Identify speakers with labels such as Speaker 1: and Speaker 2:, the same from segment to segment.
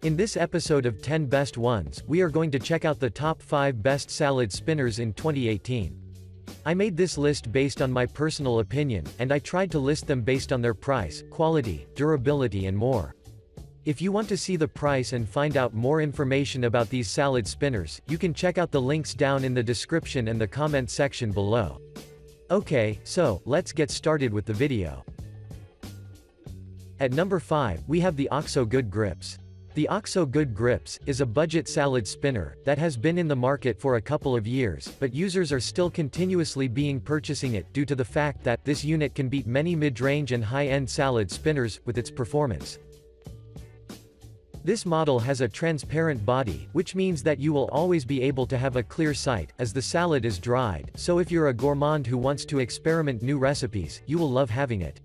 Speaker 1: In this episode of 10 Best Ones, we are going to check out the top 5 best salad spinners in 2018. I made this list based on my personal opinion, and I tried to list them based on their price, quality, durability and more. If you want to see the price and find out more information about these salad spinners, you can check out the links down in the description and the comment section below. Okay, so, let's get started with the video. At number 5, we have the OXO Good Grips. The OXO Good Grips is a budget salad spinner that has been in the market for a couple of years, but users are still continuously purchasing it due to the fact that this unit can beat many mid-range and high-end salad spinners with its performance. This model has a transparent body, which means that you will always be able to have a clear sight as the salad is dried, so if you're a gourmand who wants to experiment new recipes, you will love having it.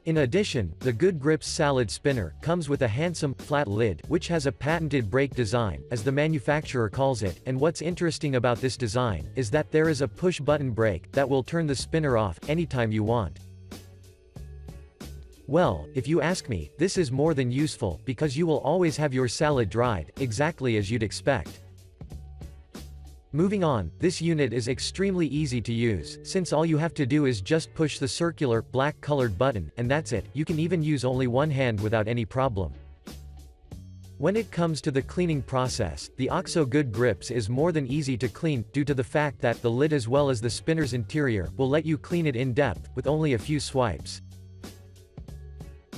Speaker 1: In addition, the Good Grips salad spinner comes with a handsome, flat lid, which has a patented brake design, as the manufacturer calls it, and what's interesting about this design is that there is a push-button brake that will turn the spinner off anytime you want. Well, if you ask me, this is more than useful, because you will always have your salad dried, exactly as you'd expect. Moving on, this unit is extremely easy to use, since all you have to do is just push the circular, black-colored button, and that's it. You can even use only one hand without any problem. When it comes to the cleaning process, the OXO Good Grips is more than easy to clean, due to the fact that the lid as well as the spinner's interior will let you clean it in depth, with only a few swipes.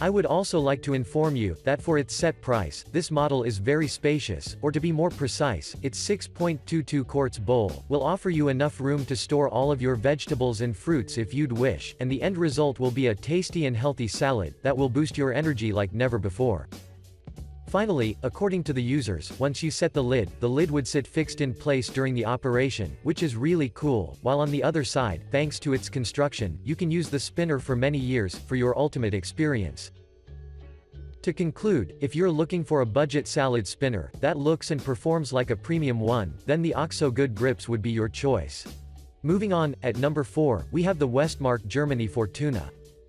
Speaker 1: I would also like to inform you that for its set price, this model is very spacious, or to be more precise, its 6.22 quarts bowl will offer you enough room to store all of your vegetables and fruits if you'd wish, and the end result will be a tasty and healthy salad that will boost your energy like never before. Finally, according to the users, once you set the lid would sit fixed in place during the operation, which is really cool, while on the other side, thanks to its construction, you can use the spinner for many years, for your ultimate experience. To conclude, if you're looking for a budget salad spinner that looks and performs like a premium one, then the OXO Good Grips would be your choice. Moving on, at number 4, we have the Westmark Germany Fortuna.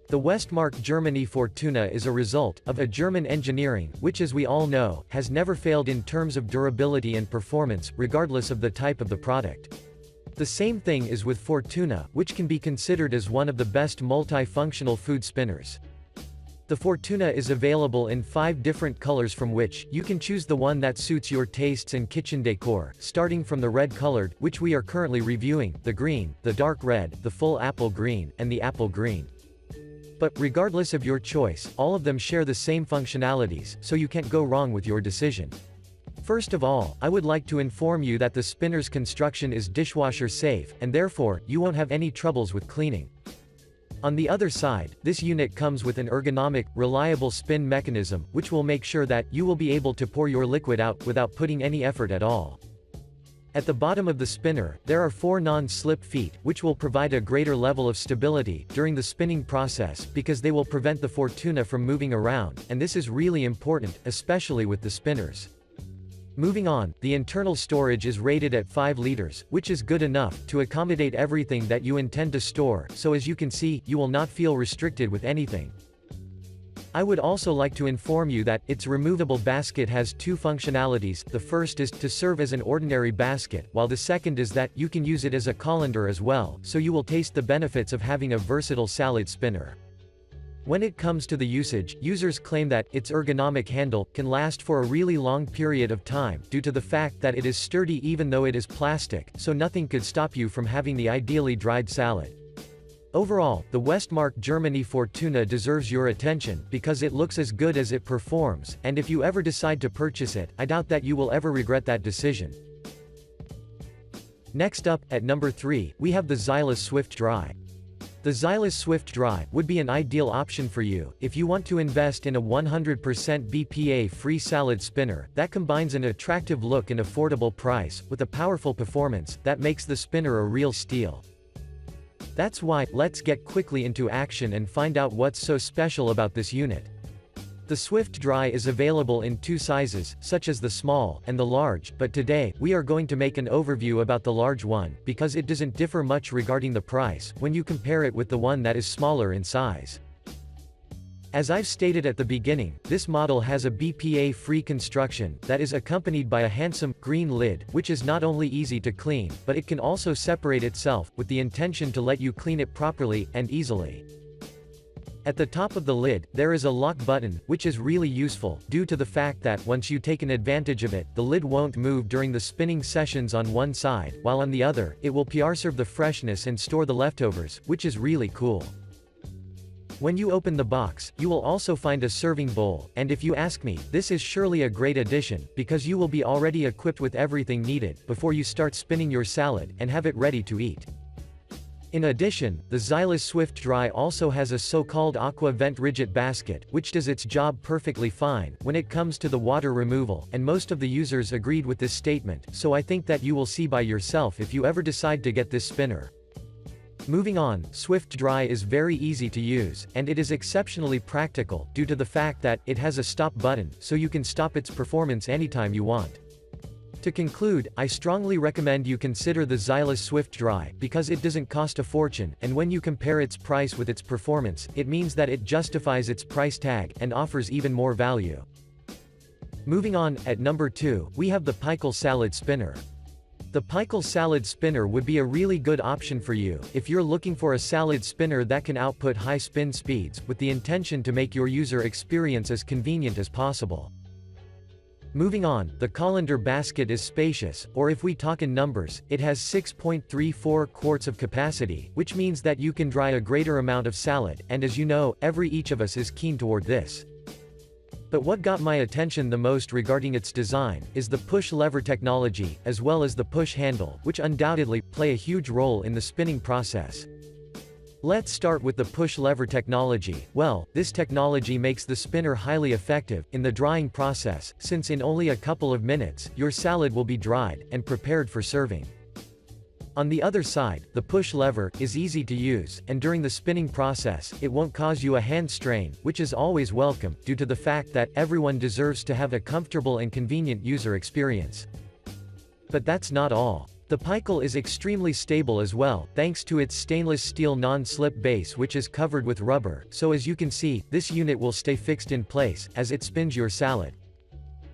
Speaker 1: The Westmark Germany Fortuna is a result of a German engineering, which as we all know, has never failed in terms of durability and performance, regardless of the type of the product. The same thing is with Fortuna, which can be considered as one of the best multifunctional food spinners. The Fortuna is available in 5 different colors from which you can choose the one that suits your tastes and kitchen decor, starting from the red-colored, which we are currently reviewing, the green, the dark red, the full apple green, and the apple green. But, regardless of your choice, all of them share the same functionalities, so you can't go wrong with your decision. First of all, I would like to inform you that the spinner's construction is dishwasher safe, and therefore, you won't have any troubles with cleaning. On the other side, this unit comes with an ergonomic, reliable spin mechanism, which will make sure that you will be able to pour your liquid out without putting any effort at all. At the bottom of the spinner, there are 4 non-slip feet, which will provide a greater level of stability during the spinning process because they will prevent the Fortuna from moving around, and this is really important, especially with the spinners. Moving on, the internal storage is rated at 5 liters, which is good enough to accommodate everything that you intend to store, so as you can see, you will not feel restricted with anything. I would also like to inform you that its removable basket has 2 functionalities. The first is to serve as an ordinary basket, while the second is that you can use it as a colander as well, so you will taste the benefits of having a versatile salad spinner. When it comes to the usage, users claim that its ergonomic handle can last for a really long period of time due to the fact that it is sturdy even though it is plastic, so nothing could stop you from having the ideally dried salad. Overall, the Westmark Germany Fortuna deserves your attention because it looks as good as it performs, and if you ever decide to purchase it, I doubt that you will ever regret that decision. Next up, at number 3, we have the Xylus Swift Dry. The Xylus Swift Dry would be an ideal option for you if you want to invest in a 100% BPA-free salad spinner that combines an attractive look and affordable price with a powerful performance that makes the spinner a real steal. That's why, let's get quickly into action and find out what's so special about this unit. The Swift Dry is available in 2 sizes, such as the small and the large, but today, we are going to make an overview about the large one, because it doesn't differ much regarding the price, when you compare it with the one that is smaller in size. As I've stated at the beginning, this model has a BPA-free construction that is accompanied by a handsome, green lid, which is not only easy to clean, but it can also separate itself, with the intention to let you clean it properly, and easily. At the top of the lid, there is a lock button, which is really useful, due to the fact that once you take an advantage of it, the lid won't move during the spinning sessions on one side, while on the other, it will preserve the freshness and store the leftovers, which is really cool. When you open the box, you will also find a serving bowl, and if you ask me, this is surely a great addition, because you will be already equipped with everything needed, before you start spinning your salad, and have it ready to eat. In addition, the Xylus Swift Dry also has a so-called aqua vent rigid basket, which does its job perfectly fine, when it comes to the water removal, and most of the users agreed with this statement, so I think that you will see by yourself if you ever decide to get this spinner. Moving on, Swift Dry is very easy to use, and it is exceptionally practical, due to the fact that it has a stop button, so you can stop its performance anytime you want. To conclude, I strongly recommend you consider the Xylus Swift Dry, because it doesn't cost a fortune, and when you compare its price with its performance, it means that it justifies its price tag, and offers even more value. Moving on, at number 2, we have the PYKAL Salad Spinner. The PYKAL Salad Spinner would be a really good option for you, if you're looking for a salad spinner that can output high spin speeds, with the intention to make your user experience as convenient as possible. Moving on, the colander basket is spacious, or if we talk in numbers, it has 6.34 quarts of capacity, which means that you can dry a greater amount of salad, and as you know, each of us is keen toward this. But what got my attention the most regarding its design, is the push lever technology, as well as the push handle, which undoubtedly play a huge role in the spinning process. Let's start with the push lever technology. Well, this technology makes the spinner highly effective in the drying process, since in only a couple of minutes, your salad will be dried, and prepared for serving. On the other side, the push lever is easy to use, and during the spinning process, it won't cause you a hand strain, which is always welcome, due to the fact that everyone deserves to have a comfortable and convenient user experience. But that's not all. The PYKAL is extremely stable as well, thanks to its stainless steel non-slip base which is covered with rubber, so as you can see, this unit will stay fixed in place, as it spins your salad.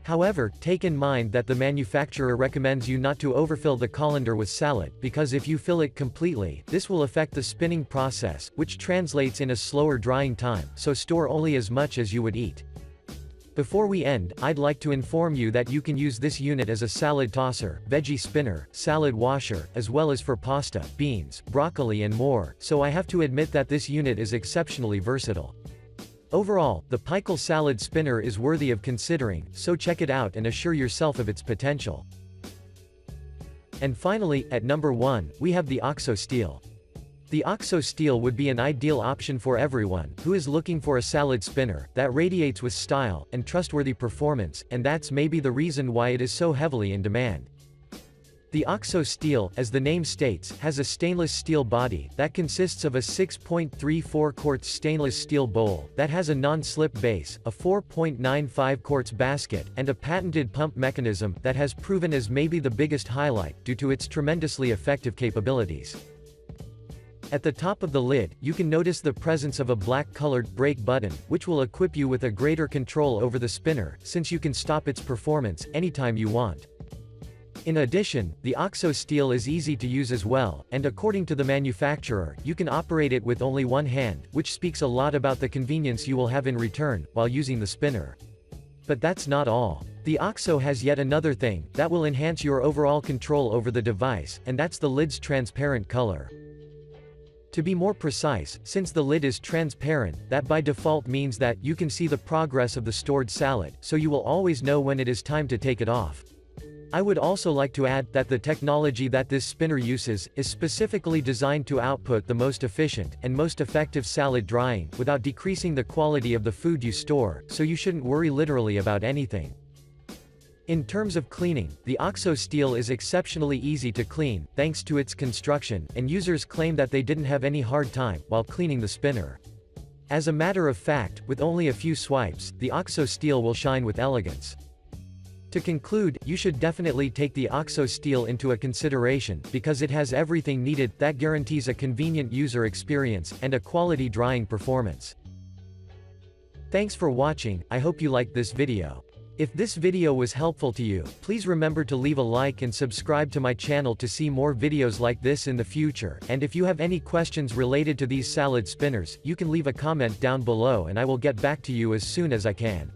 Speaker 1: However, take in mind that the manufacturer recommends you not to overfill the colander with salad, because if you fill it completely, this will affect the spinning process, which translates in a slower drying time, so store only as much as you would eat. Before we end, I'd like to inform you that you can use this unit as a salad tosser, veggie spinner, salad washer, as well as for pasta, beans, broccoli and more, so I have to admit that this unit is exceptionally versatile. Overall, the PYKAL Salad Spinner is worthy of considering, so check it out and assure yourself of its potential. And finally, at number 1, we have the OXO Steel. The OXO Steel would be an ideal option for everyone who is looking for a salad spinner that radiates with style and trustworthy performance, and that's maybe the reason why it is so heavily in demand. The OXO Steel, as the name states, has a stainless steel body that consists of a 6.34 quarts stainless steel bowl that has a non-slip base, a 4.95 quarts basket, and a patented pump mechanism that has proven as maybe the biggest highlight due to its tremendously effective capabilities. At the top of the lid, you can notice the presence of a black-colored brake button, which will equip you with a greater control over the spinner, since you can stop its performance anytime you want. In addition, the OXO Steel is easy to use as well, and according to the manufacturer, you can operate it with only one hand, which speaks a lot about the convenience you will have in return, while using the spinner. But that's not all. The OXO has yet another thing that will enhance your overall control over the device, and that's the lid's transparent color. To be more precise, since the lid is transparent, that by default means that you can see the progress of the stored salad, so you will always know when it is time to take it off. I would also like to add that the technology that this spinner uses is specifically designed to output the most efficient and most effective salad drying without decreasing the quality of the food you store, so you shouldn't worry literally about anything. In terms of cleaning, the OXO Steel is exceptionally easy to clean, thanks to its construction, and users claim that they didn't have any hard time while cleaning the spinner. As a matter of fact, with only a few swipes, the OXO Steel will shine with elegance. To conclude, you should definitely take the OXO Steel into a consideration, because it has everything needed that guarantees a convenient user experience and a quality drying performance. Thanks for watching, I hope you liked this video. If this video was helpful to you, please remember to leave a like and subscribe to my channel to see more videos like this in the future, and if you have any questions related to these salad spinners, you can leave a comment down below and I will get back to you as soon as I can.